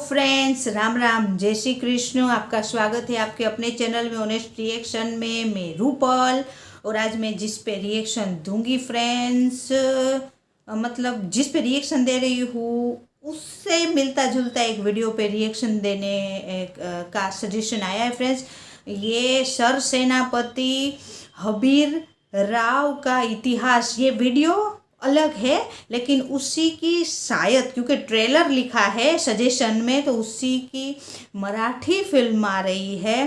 Friends, Ram Ram, जय श्री कृष्ण। आपका स्वागत है आपके अपने चैनल में ऑनेस्ट रिएक्शन में। मैं रूपल और आज मैं जिस पे रिएक्शन दूंगी फ्रेंड्स, मतलब जिस पे रिएक्शन दे रही हूँ उससे मिलता जुलता एक वीडियो पे रिएक्शन देने का सजेशन आया है फ्रेंड्स। ये सर सेनापति हबीर राव का इतिहास, ये वीडियो अलग है लेकिन उसी की शायद, क्योंकि ट्रेलर लिखा है सजेशन में, तो उसी की मराठी फिल्म आ रही है।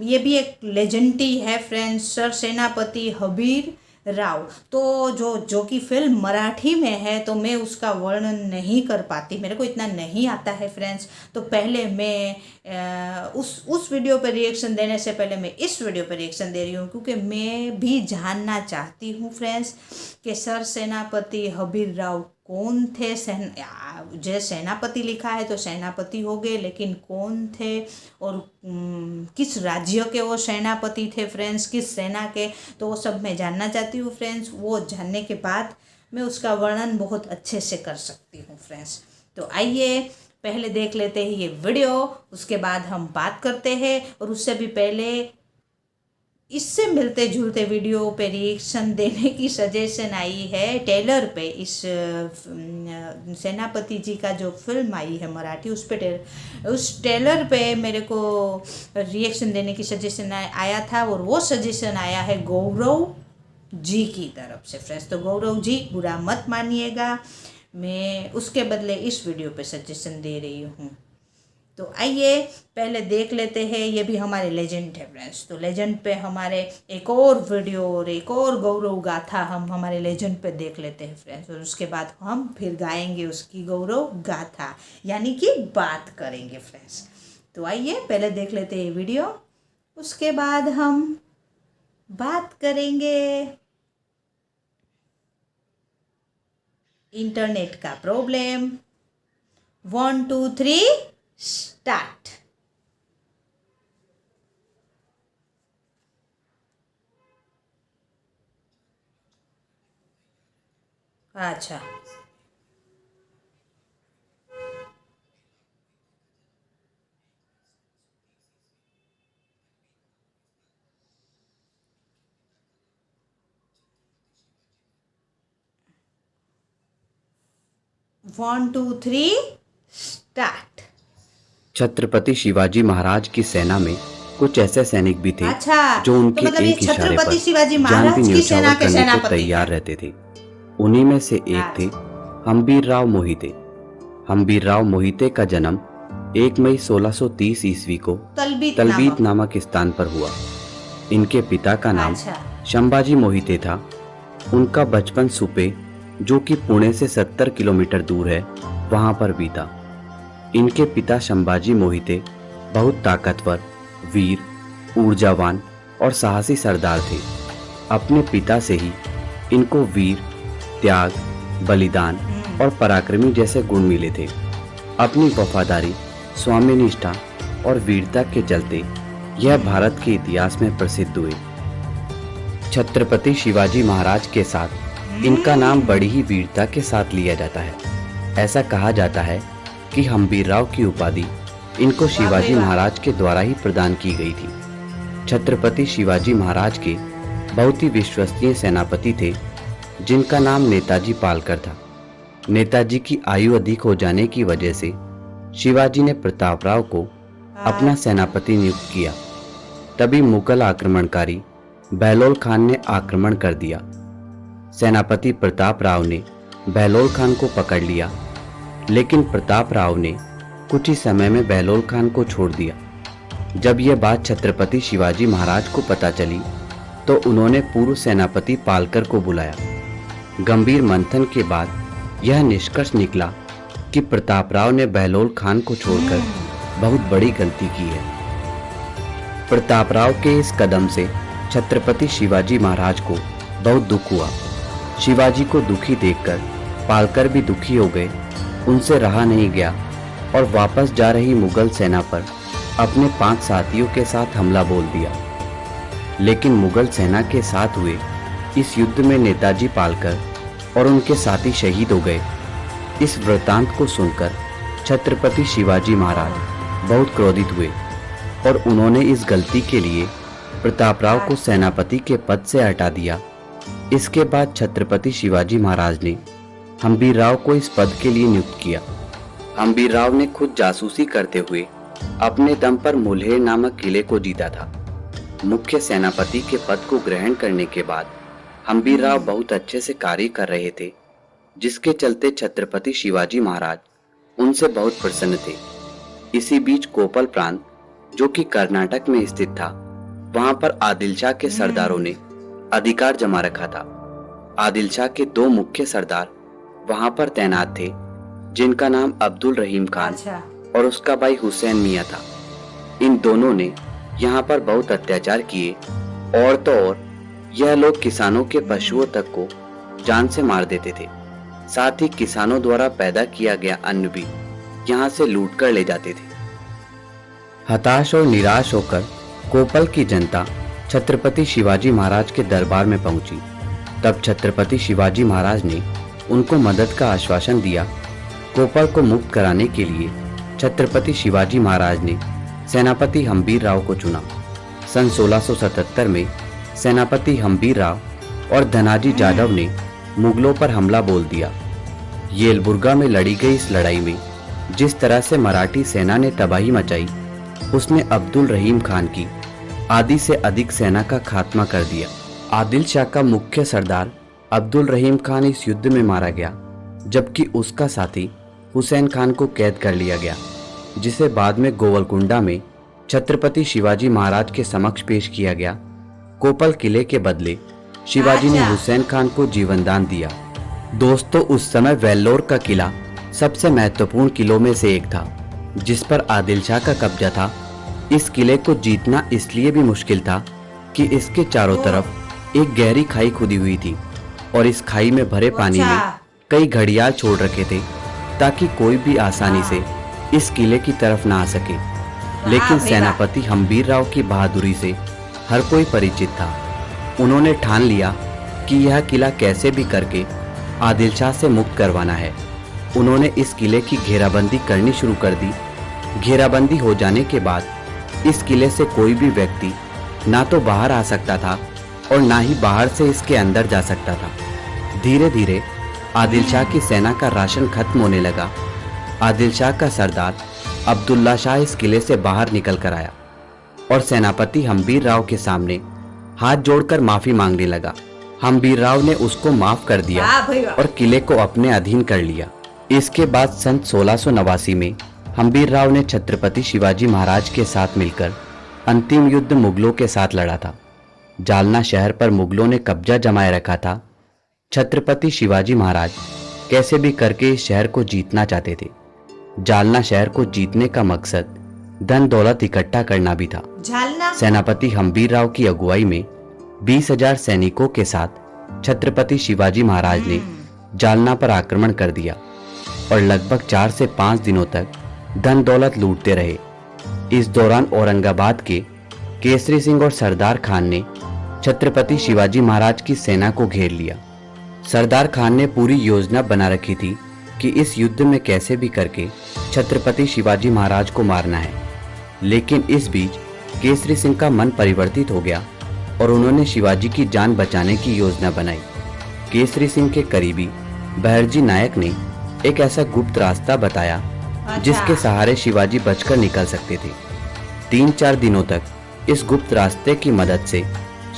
ये भी एक लेजेंडरी है फ्रेंड्स, सर सेनापति हबीर राव। तो जो कि फिल्म मराठी में है तो मैं उसका वर्णन नहीं कर पाती, मेरे को इतना नहीं आता है फ्रेंड्स। तो पहले मैं उस वीडियो पर रिएक्शन देने से पहले मैं इस वीडियो पर रिएक्शन दे रही हूँ, क्योंकि मैं भी जानना चाहती हूँ फ्रेंड्स कि सर सेनापति हबीर राव कौन थे। जो सेनापति लिखा है तो सेनापति हो गए, लेकिन कौन थे और किस राज्य के वो सेनापति थे फ्रेंड्स, किस सेना के, तो वो सब मैं जानना चाहती हूँ फ्रेंड्स। वो जानने के बाद मैं उसका वर्णन बहुत अच्छे से कर सकती हूँ फ्रेंड्स। तो आइए पहले देख लेते हैं ये वीडियो, उसके बाद हम बात करते हैं। और उससे भी पहले इससे मिलते जुलते वीडियो पे रिएक्शन देने की सजेशन आई है ट्रेलर पे। इस सेनापति जी का जो फिल्म आई है मराठी, उस ट्रेलर पे मेरे को रिएक्शन देने की सजेशन आया था, और वो सजेशन आया है गौरव जी की तरफ से फ्रेंड्स। तो गौरव जी बुरा मत मानिएगा, मैं उसके बदले इस वीडियो पे सजेशन दे रही हूँ। तो आइए पहले देख लेते हैं। ये भी हमारे लेजेंड है फ्रेंड्स, तो लेजेंड पे हमारे एक और वीडियो और एक और गौरव गाथा हम हमारे लेजेंड पे देख लेते हैं फ्रेंड्स, और उसके बाद हम फिर गाएंगे उसकी गौरव गाथा, यानी कि बात करेंगे फ्रेंड्स। तो आइए पहले देख लेते हैं वीडियो, उसके बाद हम बात करेंगे। इंटरनेट का प्रॉब्लम। 1 2 3 स्टार्ट। अच्छा, one two three start. Chhatrapati Shivaji Maharaj की सेना में कुछ ऐसे सैनिक भी थे जो उनके तो मतलब एक इशारे छत्रपति शिवाजी पर जान महाराज भी की सेना न्यौछावर के करने को सेनापति तैयार रहते थे। उन्हीं में से एक थे हम्बीर राव मोहिते। हम्बीर राव मोहिते का जन्म 1 मई 1630 ईस्वी को तलबीत नामक स्थान पर हुआ। इनके पिता का नाम शंभाजी मोहिते था। उनका बचपन सुपे, जो कि पुणे से 70 किलोमीटर दूर है, वहां पर बीता। इनके पिता शंभाजी मोहिते बहुत ताकतवर, वीर, ऊर्जावान और साहसी सरदार थे। अपने पिता से ही इनको वीर, त्याग, बलिदान और पराक्रमी जैसे गुण मिले थे। अपनी वफादारी, स्वामी निष्ठा और वीरता के चलते यह भारत के इतिहास में प्रसिद्ध हुए। छत्रपति शिवाजी महाराज के साथ इनका नाम बड़ी ही वीरता के साथ लिया जाता है। ऐसा कहा जाता है कि हम्बीर राव की उपाधि इनको शिवाजी महाराज के द्वारा ही प्रदान की गई थी। छत्रपति शिवाजी महाराज के बहुत ही विश्वसनीय सेनापति थे, जिनका नाम नेताजी पालकर था। नेताजी की आयु अधिक हो जाने की वजह से शिवाजी ने प्रतापराव को अपना सेनापति नियुक्त किया। तभी मुगल आक्रमणकारी बहलोल खान ने आक्रमण कर दिया। सेनापति प्रतापराव ने बहलोल खान को पकड़ लिया, लेकिन प्रतापराव ने कुछ ही समय में बहलोल खान को छोड़ दिया। जब यह बात छत्रपति शिवाजी महाराज को पता चली तो उन्होंने पूर्व सेनापति पालकर को बुलाया। गंभीर मंथन के बाद यह निष्कर्ष निकला कि प्रतापराव ने बहलोल खान को छोड़कर बहुत बड़ी गलती की है। प्रतापराव के इस कदम से छत्रपति शिवाजी महाराज को बहुत दुख हुआ। शिवाजी को दुखी देखकर पालकर भी दुखी हो गए। उनसे रहा नहीं गया और वापस जा रही मुगल सेना पर अपने 5 साथियों के साथ हमला बोल दिया। लेकिन मुगल सेना के साथ हुए इस युद्ध में नेताजी पालकर और उनके साथी शहीद हो गए। इस वृतांत को सुनकर छत्रपति शिवाजी महाराज बहुत क्रोधित हुए और उन्होंने इस गलती के लिए प्रतापराव को सेनापति के पद से हटा दिया। इसके बाद छत्रपति शिवाजी महाराज ने हम्बीरराव को इस पद के लिए नियुक्त किया। हम्बीरराव ने खुद जासूसी करते हुए अपने दम पर मुल्हेर नामक किले को जीता था। मुख्य सेनापति के पद को ग्रहण करने के बाद हम्बीरराव बहुत अच्छे से कार्य कर रहे थे, जिसके चलते छत्रपति शिवाजी महाराज उनसे बहुत प्रसन्न थे। इसी बीच कोपल प्रांत, जो कि कर्नाटक में स्थित था, वहां पर आदिल शाह के सरदारों ने अधिकार जमा रखा था। आदिल शाह के दो मुख्य सरदार वहां पर तैनात थे, जिनका नाम अब्दुल रहीम खान और उसका भाई हुसैन मियां था। इन दोनों ने यहाँ पर बहुत अत्याचार किए और तो और यह लोग किसानों के पशुओं तक को जान से मार देते थे। साथ ही किसानों द्वारा पैदा किया गया अन्न भी यहाँ से लूट कर ले जाते थे। हताश और निराश होकर कोपल की जनता छत्रपति शिवाजी महाराज के दरबार में पहुंची। तब छत्रपति शिवाजी महाराज ने उनको मदद का आश्वासन दिया। कोपल को मुक्त कराने के लिए छत्रपति शिवाजी महाराज ने सेनापति हम्बीरराव को चुना। सन 1677 में सेनापति हम्बीरराव और धनाजी जाधव ने मुगलों पर हमला बोल दिया। येलबुर्गा में लड़ी गई इस लड़ाई में जिस तरह से मराठी सेना ने तबाही मचाई, उसने अब्दुल रहीम खान की आधी से अधिक सेना का खात्मा कर दिया। आदिल शाह का मुख्य सरदार अब्दुल रहीम खान इस युद्ध में मारा गया, जबकि उसका साथी हुसैन खान को कैद कर लिया गया, जिसे बाद में गोवलकुंडा में छत्रपति शिवाजी महाराज के समक्ष पेश किया गया। कोपल किले के बदले शिवाजी ने हुसैन खान को जीवनदान दिया। दोस्तों, उस समय वेल्लोर का किला सबसे महत्वपूर्ण किलों में से एक था, जिस पर आदिल शाह का कब्जा था। इस किले को जीतना इसलिए भी मुश्किल था कि इसके चारों तरफ एक गहरी खाई खुदी हुई थी और इस खाई में भरे पानी में कई घड़ियाल छोड़ रखे थे, ताकि कोई भी आसानी से इस किले की तरफ ना आ सके। लेकिन सेनापति हम्बीरराव की बहादुरी से हर कोई परिचित था। उन्होंने ठान लिया कि यह किला कैसे भी करके आदिल शाह से मुक्त करवाना है। उन्होंने इस किले की घेराबंदी करनी शुरू कर दी। घेराबंदी हो जाने के बाद इस किले से कोई भी व्यक्ति ना तो बाहर आ सकता था और ना ही बाहर से इसके अंदर जा सकता था। धीरे धीरे आदिल शाह की सेना का राशन खत्म होने लगा। आदिल शाह का सरदार अब्दुल्ला शाह इस किले से बाहर निकल कर आया और सेनापति हम्बीरराव के सामने हाथ जोड़कर माफी मांगने लगा। हम्बीरराव ने उसको माफ कर दिया और किले को अपने अधीन कर लिया। इसके बाद सन 1689 में हम्बीरराव ने छत्रपति शिवाजी महाराज के साथ मिलकर अंतिम युद्ध मुगलों के साथ लड़ा था। जालना शहर पर मुगलों ने कब्जा जमाए रखा था। छत्रपति शिवाजी महाराज कैसे भी करके इस शहर को जीतना चाहते थे। जालना शहर को जीतने का मकसद धन दौलत इकट्ठा करना भी था। सेनापति हम्बीरराव की अगुवाई में 20,000 सैनिकों के साथ छत्रपति शिवाजी महाराज ने जालना पर आक्रमण कर दिया और लगभग 4 से 5 दिनों तक धन दौलत लूटते रहे। इस दौरान औरंगाबाद के केसरी सिंह और सरदार खान ने छत्रपति शिवाजी महाराज की सेना को घेर लिया। सरदार खान ने पूरी योजना बना रखी थी कि इस युद्ध में कैसे भी करके छत्रपति शिवाजी महाराज को मारना है। लेकिन इस बीच केसरी सिंह का मन परिवर्तित हो गया और उन्होंने शिवाजी की जान बचाने की योजना बनाई। केसरी सिंह के करीबी बहरजी नायक ने एक ऐसा गुप्त रास्ता बताया जिसके सहारे शिवाजी बचकर निकल सकते थे। 3-4 दिनों तक इस गुप्त रास्ते की मदद से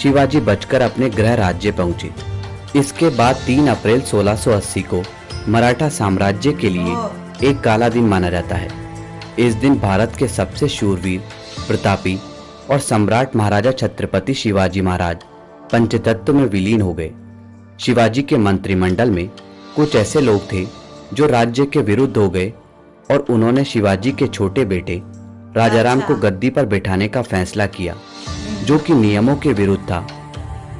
शिवाजी बचकर अपने गृह राज्य पहुंचे। इसके बाद 3 अप्रैल 1680 को मराठा साम्राज्य के लिए एक काला दिन माना जाता है। इस दिन भारत के सबसे शूरवीर, प्रतापी और सम्राट महाराजा छत्रपति शिवाजी महाराज पंचतत्व में विलीन हो गए। शिवाजी के मंत्रिमंडल में कुछ ऐसे लोग थे जो राज्य के विरुद्ध हो गए और उन्होंने शिवाजी के छोटे बेटे राजाराम को गद्दी पर बैठाने का फैसला किया, जो कि नियमों के विरुद्ध था।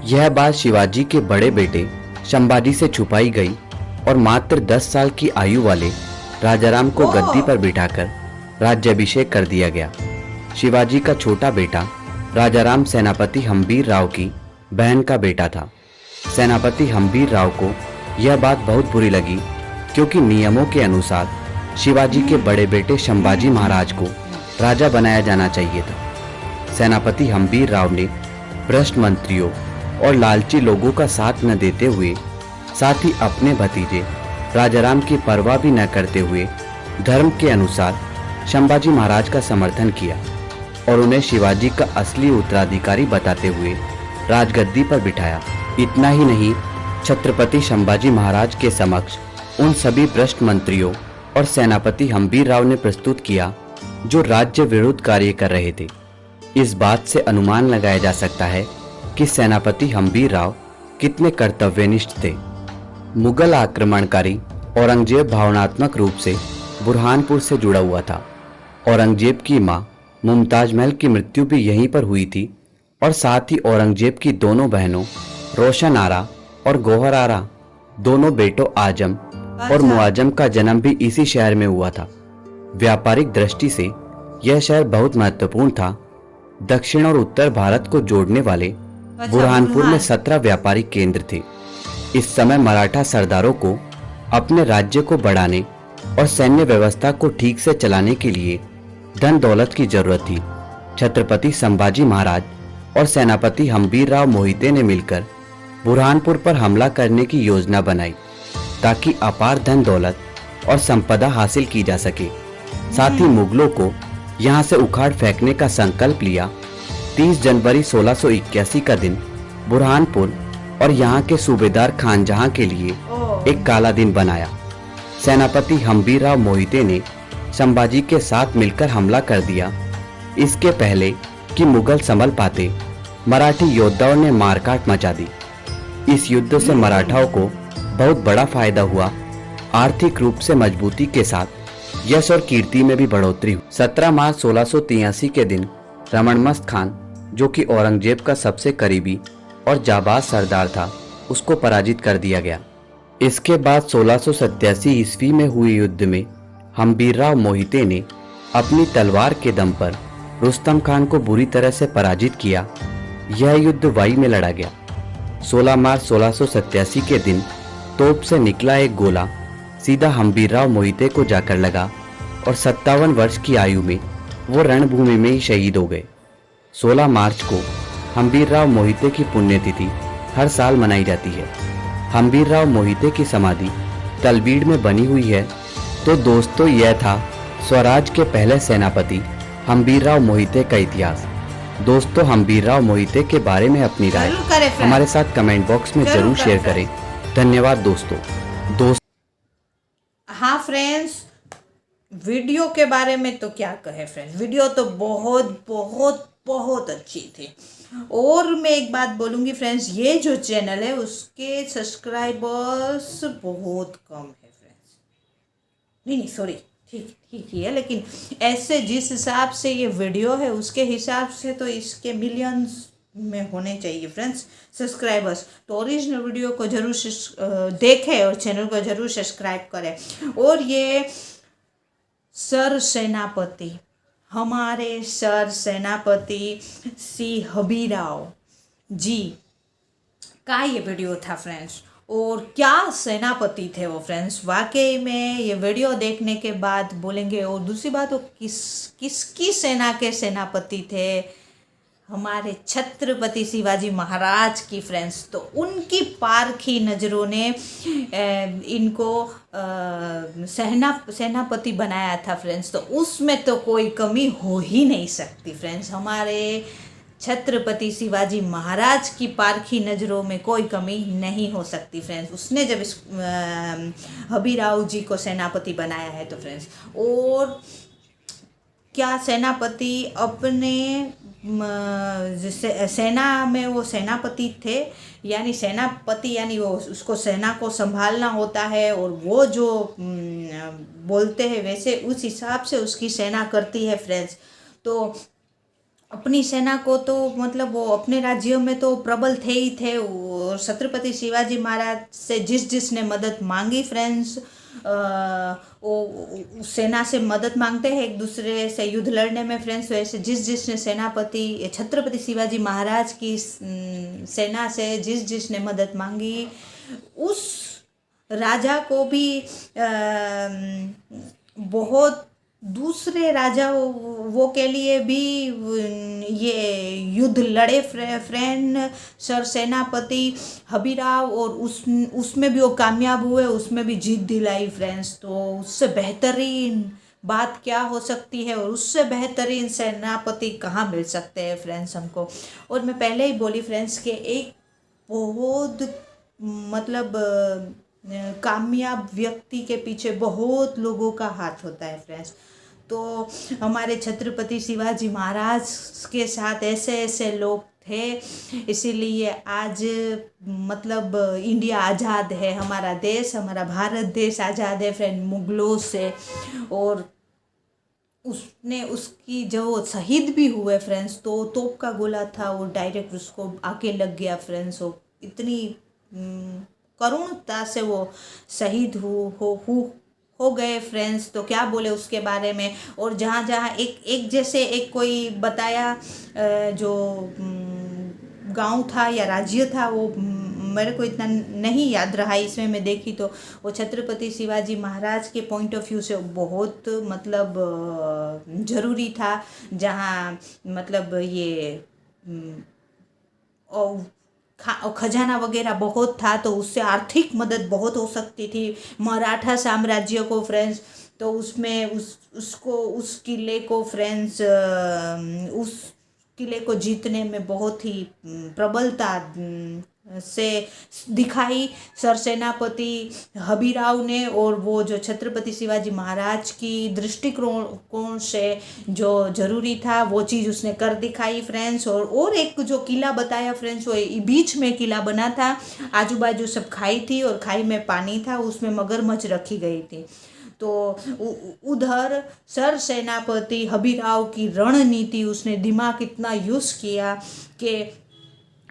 यह बात शिवाजी के बड़े बेटे संभाजी से छुपाई गई और मात्र 10 साल की आयु वाले राजाराम को गद्दी पर बिठाकर राज्याभिषेक कर दिया गया। शिवाजी का छोटा बेटा राजाराम सेनापति हम्बीरराव की बहन का बेटा था। सेनापति हम्बीरराव को यह बात बहुत बुरी लगी, क्योंकि नियमों के अनुसार शिवाजी के बड़े बेटे संभाजी महाराज को राजा बनाया जाना चाहिए था। सेनापति हम्बीर राव ने भ्रष्ट मंत्रियों और लालची लोगों का साथ न देते हुए, साथ ही अपने भतीजे राजाराम की परवाह भी न करते हुए धर्म के अनुसार संभाजी महाराज का समर्थन किया और उन्हें शिवाजी का असली उत्तराधिकारी बताते हुए राजगद्दी पर बिठाया। इतना ही नहीं, छत्रपति संभाजी महाराज के समक्ष उन सभी भ्रष्ट मंत्रियों और सेनापति हम्बीर राव ने प्रस्तुत किया जो राज्य विरुद्ध कार्य कर रहे थे। इस बात से अनुमान लगाया जा सकता है कि सेनापति हम्बीर राव कितने कर्तव्यनिष्ठ थे। मुगल आक्रमणकारी औरंगजेब भावनात्मक रूप से बुरहानपुर से जुड़ा हुआ था। औरंगजेब की मां मुमताज महल की मृत्यु भी यहीं पर हुई थी और साथ ही औरंगजेब की दोनों बहनों रोशन आरा और गौहर आरा, दोनों बेटों आजम और मुआजम का जन्म भी इसी शहर में हुआ था। व्यापारिक दृष्टि से यह शहर बहुत महत्वपूर्ण था। दक्षिण और उत्तर भारत को जोड़ने वाले बुरहानपुर में 17 व्यापारिक केंद्र थे। इस समय मराठा सरदारों को अपने राज्य को बढ़ाने और सैन्य व्यवस्था को ठीक से चलाने के लिए धन दौलत की जरूरत थी। छत्रपति संभाजी महाराज और सेनापति हम्बीर राव मोहिते ने मिलकर बुरहानपुर पर हमला करने की योजना बनाई ताकि अपार धन दौलत और संपदा हासिल की जा सके। साथ ही मुगलों को यहां से उखाड़ फेंकने का संकल्प लिया। 30 जनवरी 1681 का दिन बुरहानपुर और यहाँ के सूबेदार खानजहां के लिए एक काला दिन बनाया। सेनापति हम्बीर राव मोहिते ने संभाजी के साथ मिलकर हमला कर दिया। इसके पहले कि मुगल संभल पाते, मराठी योद्धाओं ने मारकाट मचा दी। इस युद्ध से मराठाओं को बहुत बड़ा फायदा हुआ। आर्थिक रूप से मजबूती के साथ यश और कीर्ति में भी बढ़ोतरी हुई। 17 मार्च 1683 के दिन रमणमस्त खान, जो कि औरंगजेब का सबसे करीबी और जाबाज सरदार था, उसको पराजित कर दिया गया। इसके बाद 1687 ईस्वी में हुए युद्ध में हम्बीर राव मोहिते ने अपनी तलवार के दम पर रुस्तम खान को बुरी तरह से पराजित किया। यह युद्ध वाई में लड़ा गया। 16 मार्च 1687 के दिन तोप से निकला एक गोला सीधा हम्बीर राव मोहिते को जाकर लगा और 57 वर्ष की आयु में वो रणभूमि में ही शहीद हो गए। 16 मार्च को हम्बीर राव मोहिते की पुण्यतिथि हर साल मनाई जाती है। हम्बीर राव मोहिते की समाधि तलबीड़ में बनी हुई है। तो दोस्तों, यह था स्वराज के पहले सेनापति हम्बीर राव मोहिते का इतिहास। दोस्तों, हम्बीर राव मोहिते के बारे में अपनी राय हमारे साथ कमेंट बॉक्स में जरूर शेयर करें। धन्यवाद दोस्तों। हाँ फ्रेंड्स, वीडियो के बारे में तो क्या कहे फ्रेंड्स, वीडियो तो बहुत बहुत बहुत अच्छी थी। और मैं एक बात बोलूँगी फ्रेंड्स, ये जो चैनल है उसके सब्सक्राइबर्स बहुत कम है फ्रेंड्स। नहीं सॉरी, ठीक ही है, लेकिन ऐसे जिस हिसाब से ये वीडियो है उसके हिसाब से तो इसके मिलियंस में होने चाहिए फ्रेंड्स सब्सक्राइबर्स। तो ओरिजिनल वीडियो को जरूर देखें और चैनल को जरूर सब्सक्राइब करें। और ये सर सेनापति, हमारे सर सेनापति सी हम्बीर राव जी का ये वीडियो था फ्रेंड्स। और क्या सेनापति थे वो फ्रेंड्स, वाकई में ये वीडियो देखने के बाद बोलेंगे। और दूसरी बात, वो किसकी सेना के सेनापति थे, हमारे छत्रपति शिवाजी महाराज की फ्रेंड्स। तो उनकी पारखी नज़रों ने इनको सेनापति बनाया था फ्रेंड्स। तो उसमें तो कोई कमी हो ही नहीं सकती फ्रेंड्स। हमारे छत्रपति शिवाजी महाराज की पारखी नज़रों में कोई कमी नहीं हो सकती फ्रेंड्स। उसने जब इस हम्बीर राव जी को सेनापति बनाया है तो फ्रेंड्स। और क्या सेनापति अपने सेना में वो सेनापति थे, यानी सेनापति यानी वो उसको सेना को संभालना होता है और वो जो बोलते हैं वैसे उस हिसाब से उसकी सेना करती है फ्रेंड्स। तो अपनी सेना को तो मतलब वो अपने राज्यों में तो प्रबल थे ही थे। और छत्रपति शिवाजी महाराज से जिसने मदद मांगी फ्रेंड्स, वो सेना से मदद मांगते हैं एक दूसरे से युद्ध लड़ने में फ्रेंड्स। वैसे जिसने सेनापति छत्रपति शिवाजी महाराज की सेना से जिसने मदद मांगी, उस राजा को भी बहुत दूसरे राजाओं के लिए भी ये युद्ध लड़े फ्रेंड, सर सेनापति हबीराव, और उसमें भी वो कामयाब हुए, उसमें भी जीत दिलाई फ्रेंड्स। तो उससे बेहतरीन बात क्या हो सकती है, और उससे बेहतरीन सेनापति कहाँ मिल सकते हैं फ्रेंड्स हमको। और मैं पहले ही बोली फ्रेंड्स कि एक बहुत मतलब कामयाब व्यक्ति के पीछे बहुत लोगों का हाथ होता है फ्रेंड्स। तो हमारे छत्रपति शिवाजी महाराज के साथ ऐसे ऐसे लोग थे, इसीलिए आज मतलब इंडिया आज़ाद है, हमारा देश, हमारा भारत देश आज़ाद है फ्रेंड मुगलों से। और उसने उसकी जो शहीद भी हुए फ्रेंड्स, तो तोप का गोला था, वो डायरेक्ट उसको आके लग गया फ्रेंड्स। वो इतनी करुणता से वो शहीद हो गए फ्रेंड्स। तो क्या बोले उसके बारे में। और जहाँ जहाँ एक जैसे एक कोई बताया जो गांव था या राज्य था, वो मेरे को इतना नहीं याद रहा इसमें मैं देखी, तो वो छत्रपति शिवाजी महाराज के पॉइंट ऑफ व्यू से बहुत मतलब ज़रूरी था। जहाँ मतलब ये खजाना वगैरह बहुत था, तो उससे आर्थिक मदद बहुत हो सकती थी मराठा साम्राज्य को फ्रेंड्स। तो उसमें उसको उस किले को फ्रेंड्स उस किले को जीतने में बहुत ही प्रबलता से दिखाई सर सेनापति हबीराव ने। और वो जो छत्रपति शिवाजी महाराज की दृष्टिकोण से जो ज़रूरी था वो चीज़ उसने कर दिखाई फ्रेंड्स। और एक जो किला बताया फ्रेंड्स, वो बीच में किला बना था, आजू बाजू सब खाई थी और खाई में पानी था, उसमें मगरमच्छ रखी गई थी। तो उधर सर सेनापति हबीराव की रणनीति, उसने दिमाग इतना यूज़ किया कि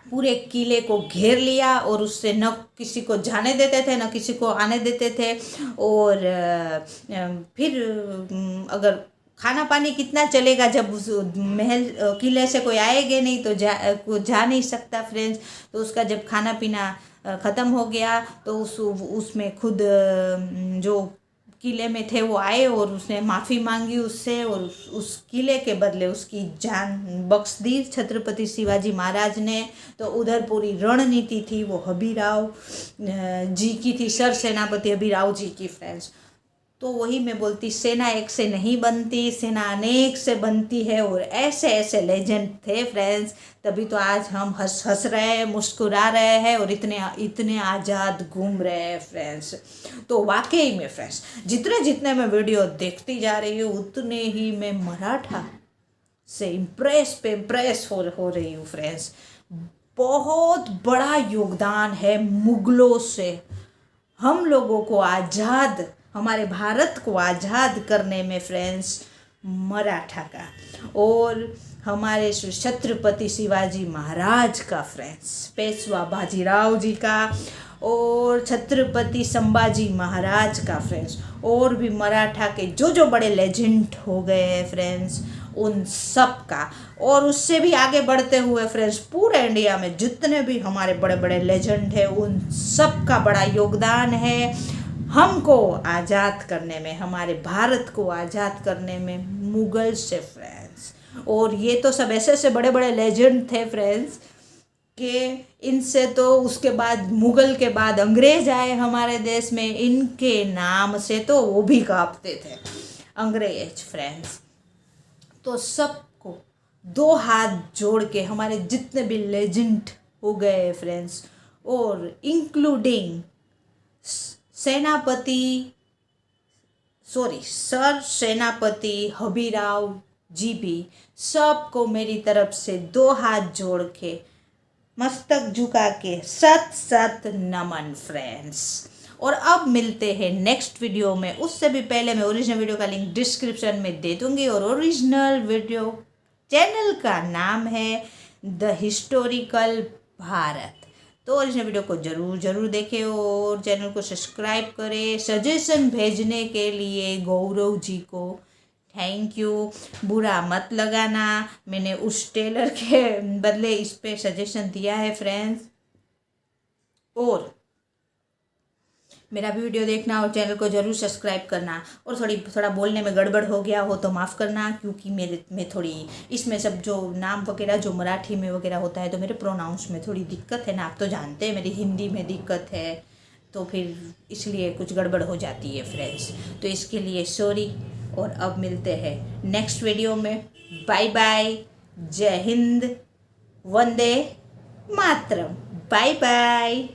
पूरे किले को घेर लिया, और उससे न किसी को जाने देते थे न किसी को आने देते थे। और फिर अगर खाना पानी कितना चलेगा जब उस महल किले से कोई आएगा नहीं, तो जा नहीं सकता फ्रेंड्स। तो उसका जब खाना पीना ख़त्म हो गया, तो उसमें खुद जो किले में थे वो आए और उसने माफ़ी मांगी उससे, और उस किले के बदले उसकी जान बख्श दी छत्रपति शिवाजी महाराज ने। तो उधर पूरी रणनीति थी वो हबीराव जी की थी, सर सेनापति हबीराव जी की फ्रेंड्स। तो वही मैं बोलती, सेना एक से नहीं बनती, सेना अनेक से बनती है। और ऐसे ऐसे लेजेंड थे फ्रेंड्स, तभी तो आज हम हंस रहे हैं, मुस्कुरा रहे हैं और इतने आज़ाद घूम रहे हैं फ्रेंड्स। तो वाकई में फ्रेंड्स, जितने जितने मैं वीडियो देखती जा रही हूँ, उतने ही मैं मराठा से इम्प्रेस हो रही हूँ फ्रेंड्स। बहुत बड़ा योगदान है मुगलों से हम लोगों को आज़ाद, हमारे भारत को आज़ाद करने में फ्रेंड्स, मराठा का और हमारे छत्रपति शिवाजी महाराज का फ्रेंड्स, पेशवा बाजीराव जी का और छत्रपति संभाजी महाराज का फ्रेंड्स, और भी मराठा के जो बड़े लेजेंड हो गए हैं फ्रेंड्स, उन सब का। और उससे भी आगे बढ़ते हुए फ्रेंड्स, पूरे इंडिया में जितने भी हमारे बड़े बड़े लेजेंड हैं, उन सब का बड़ा योगदान है हमको आज़ाद करने में, हमारे भारत को आज़ाद करने में मुगल से फ्रेंड्स। और ये तो सब ऐसे ऐसे बड़े बड़े लेजेंड थे फ्रेंड्स कि इनसे तो उसके बाद मुगल के बाद अंग्रेज आए हमारे देश में, इनके नाम से तो वो भी कांपते थे अंग्रेज फ्रेंड्स। तो सबको दो हाथ जोड़ के, हमारे जितने भी लेजेंड हो गए फ्रेंड्स, और इंक्लूडिंग सर सेनापति हबीराव जी भी, सबको मेरी तरफ से दो हाथ जोड़ के, मस्तक झुका के सत नमन फ्रेंड्स। और अब मिलते हैं नेक्स्ट वीडियो में। उससे भी पहले मैं ओरिजिनल वीडियो का लिंक डिस्क्रिप्शन में दे दूंगी, और ओरिजिनल वीडियो चैनल का नाम है द हिस्टोरिकल भारत। तो ओरिजिनल वीडियो को ज़रूर देखें और चैनल को सब्सक्राइब करें। सजेशन भेजने के लिए गौरव जी को थैंक यू। बुरा मत लगाना, मैंने उस टेलर के बदले इस पे सजेशन दिया है फ्रेंड्स। और मेरा भी वीडियो देखना और चैनल को ज़रूर सब्सक्राइब करना। और थोड़ा बोलने में गड़बड़ हो गया हो तो माफ़ करना, क्योंकि मेरे में थोड़ी इसमें सब जो नाम वगैरह जो मराठी में वगैरह होता है तो मेरे प्रोनाउंस में थोड़ी दिक्कत है ना। आप तो जानते हैं मेरी हिंदी में दिक्कत है, तो फिर इसलिए कुछ गड़बड़ हो जाती है फ्रेंड्स, तो इसके लिए सॉरी। और अब मिलते हैं नेक्स्ट वीडियो में। बाय बाय, जय हिंद, वंदे मातरम, बाय बाय।